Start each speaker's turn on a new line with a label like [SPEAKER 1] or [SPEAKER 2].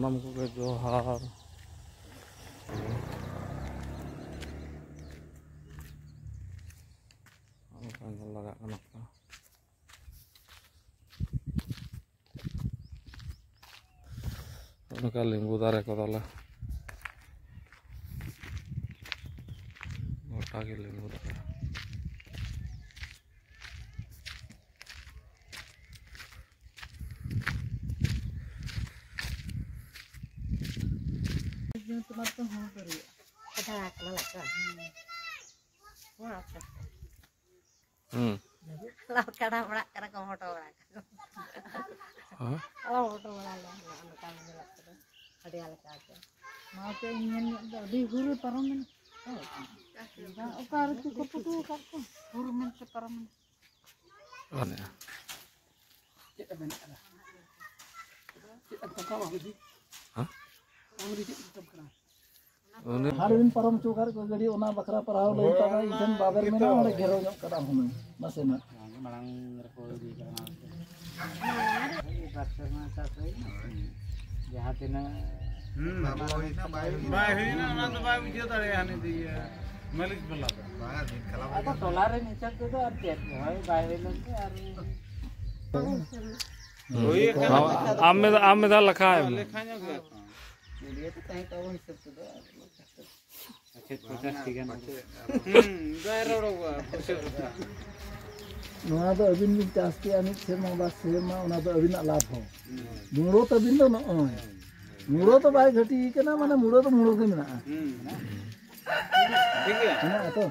[SPEAKER 1] सामनाम को जोहार लगा उनका लींबू दारे को दाला गोटा के लींबू दारे
[SPEAKER 2] तो हो करिए
[SPEAKER 3] ada kelelakan apa laut karena berak karena komodo berak kalau komodo berak lah anu kami berak terus ada alat aja
[SPEAKER 2] mau ke ingin di huru paramen oka itu keputu kakku huru men separamen
[SPEAKER 1] mana
[SPEAKER 2] cek benar cek apa kau di
[SPEAKER 1] hah
[SPEAKER 2] kamu di cek apa
[SPEAKER 4] हारविन परम चौकार को गड़ी ओना बकरा पराव लई ता Ethan Babar में ना ओले घेरो ᱧᱚᱜ करा हम मसे ना
[SPEAKER 2] मांग रको दी करना बक्सर में सासई जहां तेना बाय ना तो बाय बुझे तारे आने दी मालिक बोला बाय दिन खला आता टोला रे नीचे तो अटेट होय बाय होइलन के
[SPEAKER 1] आम में दा लिखा है
[SPEAKER 2] लिखा ᱧᱚᱜ ये तो कहीं तो वन सब तो अच्छा 50 टीका ना दायरा रोगा
[SPEAKER 4] नोना तो अबिन बिन चास के अनिक सेमा बास सेमा ओना तो अबिन लाभ हो मुड़ो तो बिन तो नय मुड़ो तो बाय घटी केना माने मुड़ो तो मुड़ो के मेना
[SPEAKER 2] ठीक है
[SPEAKER 4] ना तो